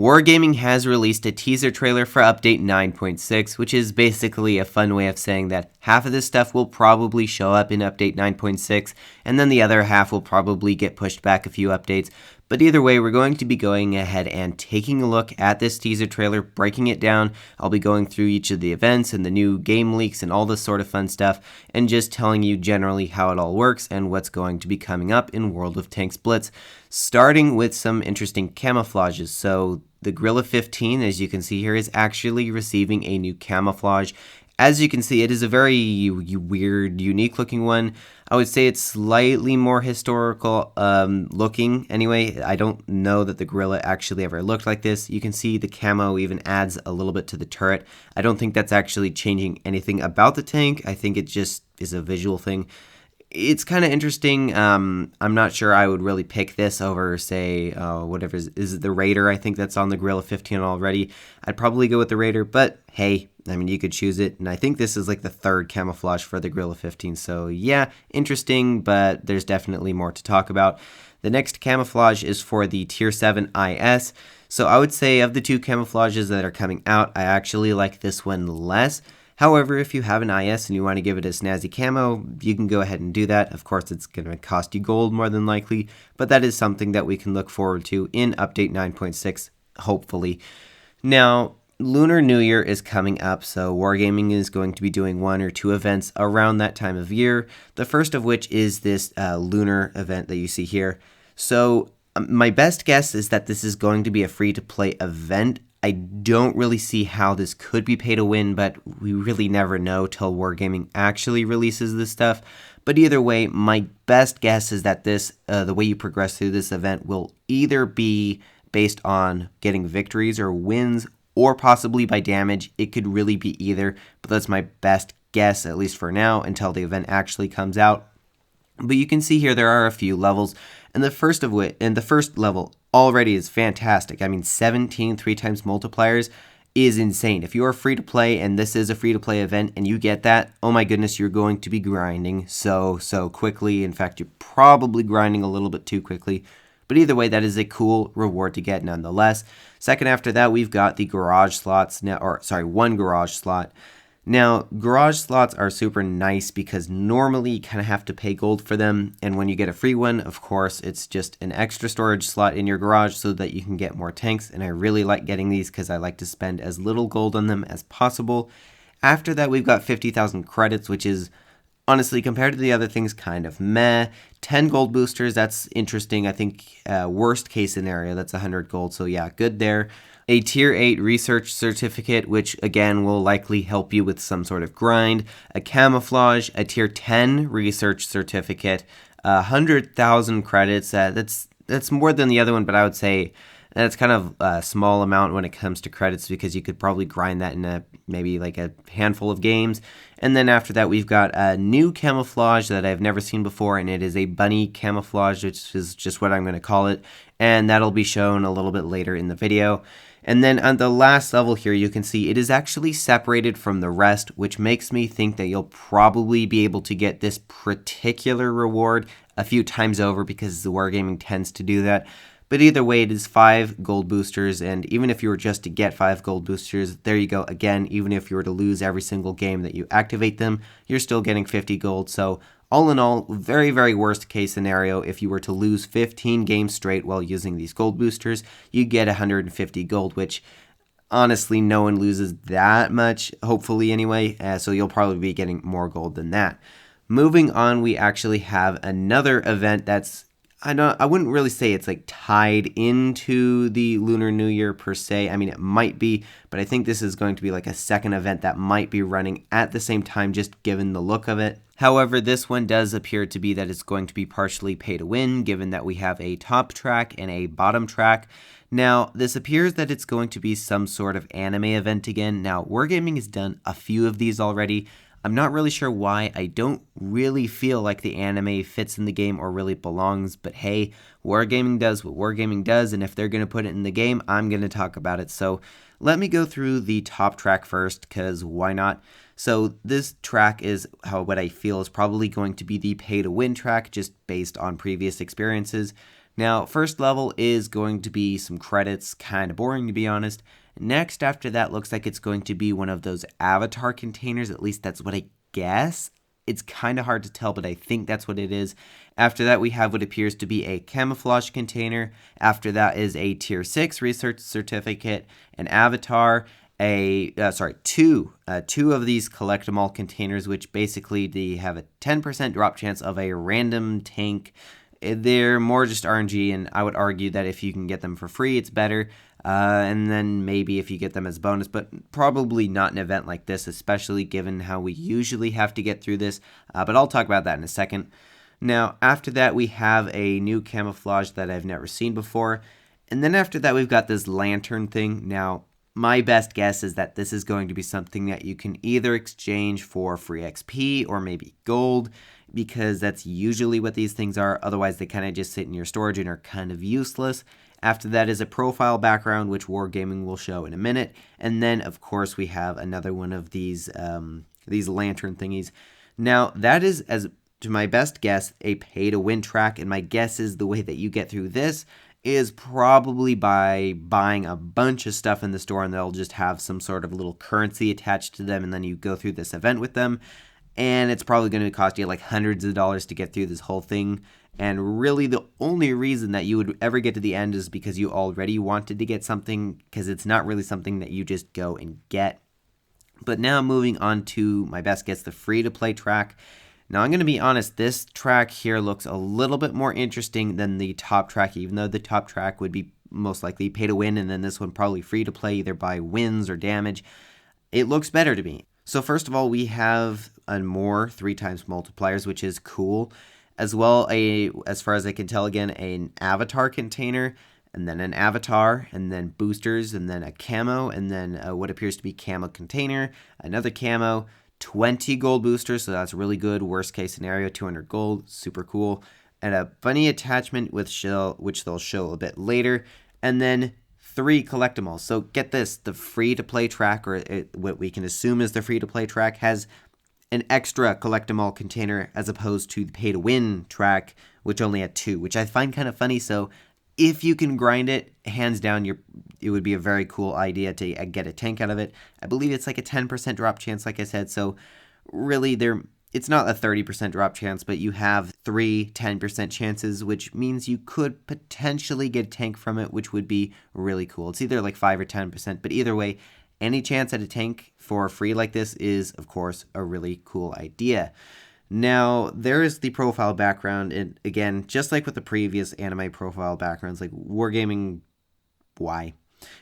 Wargaming has released a teaser trailer for update 9.6, which is basically a fun way of saying that half of this stuff will probably show up in update 9.6, and then the other half will probably get pushed back a few updates. But either way, we're going to be going ahead and taking a look at this teaser trailer, breaking it down. I'll be going through each of the events and the new game leaks and all this sort of fun stuff, and just telling you generally how it all works and what's going to be coming up in World of Tanks Blitz, starting with some interesting camouflages. So the Gorilla 15, as you can see here, is actually receiving a new camouflage. As you can see, it is a very weird, unique looking one. I would say it's slightly more historical looking. Anyway, I don't know that the Gorilla actually ever looked like this. You can see the camo even adds a little bit to the turret. I don't think that's actually changing anything about the tank. I think it just is a visual thing. It's kind of interesting. I'm not sure I would really pick this over, say, whatever is it the Raider? I think that's on the Gorilla 15 already. I'd probably go with the Raider, but hey, I mean, you could choose it. And I think this is like the third camouflage for the Gorilla 15. So yeah, interesting, but there's definitely more to talk about. The next camouflage is for the Tier 7 IS. So I would say of the two camouflages that are coming out, I actually like this one less. However, if you have an IS and you want to give it a snazzy camo, you can go ahead and do that. Of course, it's going to cost you gold more than likely, but that is something that we can look forward to in update 9.6, hopefully. Now, Lunar New Year is coming up, so Wargaming is going to be doing one or two events around that time of year, the first of which is this lunar event that you see here. So my best guess is that this is going to be a free-to-play event. I don't really see how this could be pay to win, but we really never know till Wargaming actually releases this stuff. But either way, my best guess is that this, the way you progress through this event will either be based on getting victories or wins, or possibly by damage. It could really be either, but that's my best guess, at least for now, until the event actually comes out. But you can see here there are a few levels, and the first level already is fantastic. I mean, 17 3x multipliers is insane. If you are free to play and this is a free to play event and you get that, oh my goodness, you're going to be grinding so quickly. In fact, you're probably grinding a little bit too quickly. But either way, that is a cool reward to get nonetheless. Second after that, we've got the garage slots now, one garage slot. Now, garage slots are super nice because normally you kind of have to pay gold for them, and when you get a free one, of course, it's just an extra storage slot in your garage so that you can get more tanks, and I really like getting these because I like to spend as little gold on them as possible. After that, we've got 50,000 credits, which is, honestly, compared to the other things, kind of meh. 10 gold boosters, that's interesting. I think worst case scenario, that's 100 gold, so yeah, good there. A Tier 8 research certificate, which again will likely help you with some sort of grind. A camouflage, a Tier 10 research certificate, 100,000 credits. That's more than the other one, but I would say that's kind of a small amount when it comes to credits because you could probably grind that in maybe like a handful of games. And then after that, we've got a new camouflage that I've never seen before, and it is a bunny camouflage, which is just what I'm going to call it. And that'll be shown a little bit later in the video. And then on the last level here, you can see it is actually separated from the rest, which makes me think that you'll probably be able to get this particular reward a few times over because the Wargaming tends to do that. But either way, it is 5 gold boosters, and even if you were just to get 5 gold boosters, there you go. Again, even if you were to lose every single game that you activate them, you're still getting 50 gold. So all in all, very, very worst case scenario, if you were to lose 15 games straight while using these gold boosters, you get 150 gold, which honestly, no one loses that much, hopefully anyway, so you'll probably be getting more gold than that. Moving on, we actually have another event that's, I wouldn't really say it's like tied into the Lunar New Year per se. I mean, it might be, but I think this is going to be like a second event that might be running at the same time, just given the look of it. However, this one does appear to be that it's going to be partially pay to win, given that we have a top track and a bottom track. Now, this appears that it's going to be some sort of anime event again. Now, Wargaming has done a few of these already. I'm not really sure why. I don't really feel like the anime fits in the game or really belongs, but hey, Wargaming does what Wargaming does, and if they're going to put it in the game, I'm going to talk about it. So let me go through the top track first, because why not? So this track is what I feel is probably going to be the pay-to-win track, just based on previous experiences. Now, first level is going to be some credits, kind of boring to be honest. Next after that looks like it's going to be one of those avatar containers, at least that's what I guess. It's kind of hard to tell, but I think that's what it is. After that, we have what appears to be a camouflage container. After that is a tier 6 research certificate, an avatar, two of these collect 'em all containers, which basically they have a 10% drop chance of a random tank. They're more just RNG, and I would argue that if you can get them for free, it's better. And then maybe if you get them as bonus, but probably not an event like this, especially given how we usually have to get through this. But I'll talk about that in a second. Now, after that, we have a new camouflage that I've never seen before. And then after that, we've got this lantern thing. Now, my best guess is that this is going to be something that you can either exchange for free XP or maybe gold, because that's usually what these things are. Otherwise, they kind of just sit in your storage and are kind of useless. After that is a profile background, which Wargaming will show in a minute. And then, of course, we have another one of these lantern thingies. Now, that is, as to my best guess, a pay-to-win track. And my guess is the way that you get through this is probably by buying a bunch of stuff in the store, and they'll just have some sort of little currency attached to them, and then you go through this event with them. And it's probably going to cost you like hundreds of dollars to get through this whole thing. And really the only reason that you would ever get to the end is because you already wanted to get something, because it's not really something that you just go and get. But now moving on to my best guess, the free-to-play track. Now I'm going to be honest, this track here looks a little bit more interesting than the top track, even though the top track would be most likely pay to win, and then this one probably free to play either by wins or damage. It looks better to me. So first of all, we have more 3x multipliers, which is cool. As well, as far as I can tell, again, an avatar container, and then an avatar, and then boosters, and then a camo, and then what appears to be camo container, another camo, 20 gold boosters, so that's really good. Worst case scenario, 200 gold, super cool. And a bunny attachment with shell, which they'll show a bit later. And then 3 collectibles. So get this, the free-to-play track, or what we can assume is the free-to-play track, has an extra collectible container as opposed to the pay-to-win track, which only had 2, which I find kind of funny. So if you can grind it, hands down, it would be a very cool idea to get a tank out of it. I believe it's like a 10% drop chance, like I said. So really, it's not a 30% drop chance, but you have 3 10% chances, which means you could potentially get a tank from it, which would be really cool. It's either like 5 or 10%, but either way, any chance at a tank for free like this is, of course, a really cool idea. Now, there is the profile background, and again, just like with the previous anime profile backgrounds, like Wargaming, why?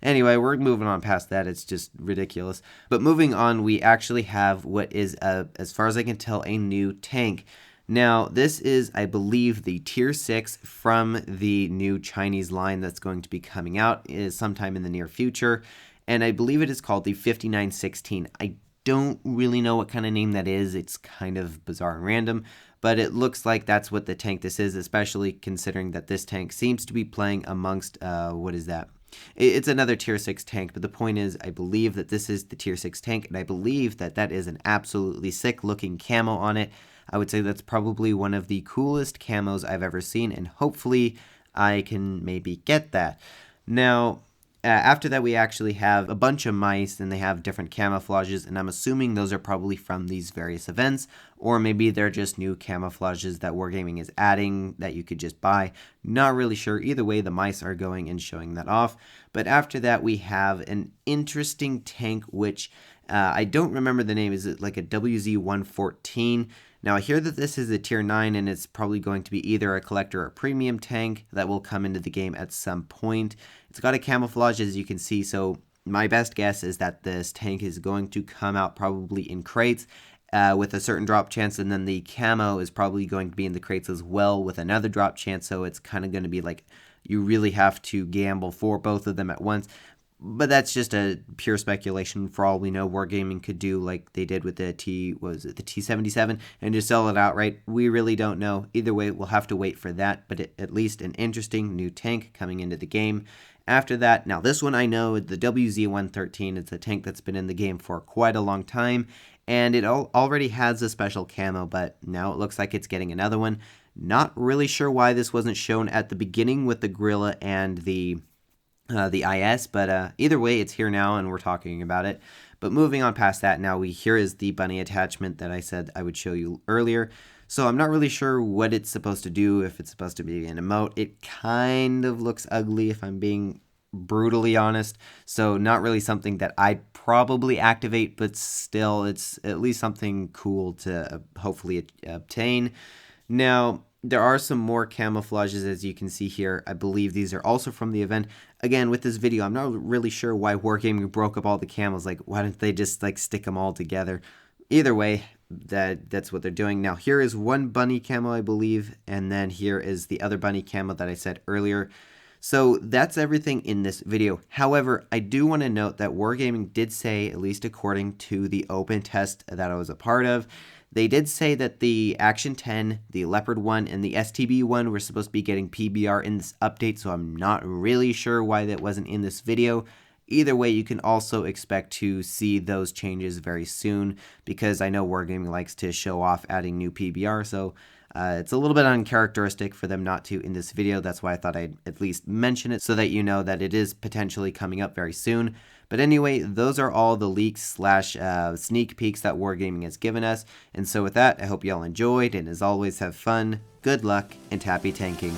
Anyway, we're moving on past that. It's just ridiculous. But moving on, we actually have what is, as far as I can tell, a new tank. Now, this is, I believe, the Tier 6 from the new Chinese line that's going to be coming out sometime in the near future. And I believe it is called the 5916. I don't really know what kind of name that is. It's kind of bizarre and random, but it looks like that's what the tank this is, especially considering that this tank seems to be playing amongst, what is that? It's another Tier 6 tank, but the point is, I believe that this is the Tier 6 tank, and I believe that that is an absolutely sick-looking camo on it. I would say that's probably one of the coolest camos I've ever seen, and hopefully I can maybe get that. Now, after that, we actually have a bunch of mice, and they have different camouflages, and I'm assuming those are probably from these various events, or maybe they're just new camouflages that Wargaming is adding that you could just buy. Not really sure. Either way, the mice are going and showing that off. But after that, we have an interesting tank, which I don't remember the name. Is it like a WZ-114? Now, I hear that this is a Tier 9, and it's probably going to be either a collector or premium tank that will come into the game at some point. It's got a camouflage, as you can see, so my best guess is that this tank is going to come out probably in crates with a certain drop chance, and then the camo is probably going to be in the crates as well with another drop chance, so it's kind of going to be like you really have to gamble for both of them at once. But that's just a pure speculation. For all we know, Wargaming could do like they did with the T77 and just sell it outright. We really don't know. Either way, we'll have to wait for that, but at least an interesting new tank coming into the game. After that, now this one I know, the WZ-113, it's a tank that's been in the game for quite a long time, and it already has a special camo, but now it looks like it's getting another one. Not really sure why this wasn't shown at the beginning with the gorilla and the IS, but either way, it's here now and we're talking about it. But moving on past that, now here is the bunny attachment that I said I would show you earlier. So I'm not really sure what it's supposed to do, if it's supposed to be an emote. It kind of looks ugly if I'm being brutally honest, so not really something that I'd probably activate, but still it's at least something cool to hopefully obtain. Now, there are some more camouflages as you can see here. I believe these are also from the event. Again, with this video, I'm not really sure why Wargaming broke up all the camos. Like, why didn't they just like stick them all together? Either way, that's what they're doing. Now, here is one bunny camo, I believe, and then here is the other bunny camo that I said earlier. So that's everything in this video. However, I do want to note that Wargaming did say, at least according to the open test that I was a part of, they did say that the Action 10, the Leopard 1, and the STB 1 were supposed to be getting PBR in this update, so I'm not really sure why that wasn't in this video. Either way, you can also expect to see those changes very soon, because I know Wargaming likes to show off adding new PBR, so it's a little bit uncharacteristic for them not to in this video. That's why I thought I'd at least mention it so that you know that it is potentially coming up very soon. But anyway, those are all the leaks slash sneak peeks that Wargaming has given us. And so with that, I hope you all enjoyed, and as always, have fun, good luck, and happy tanking.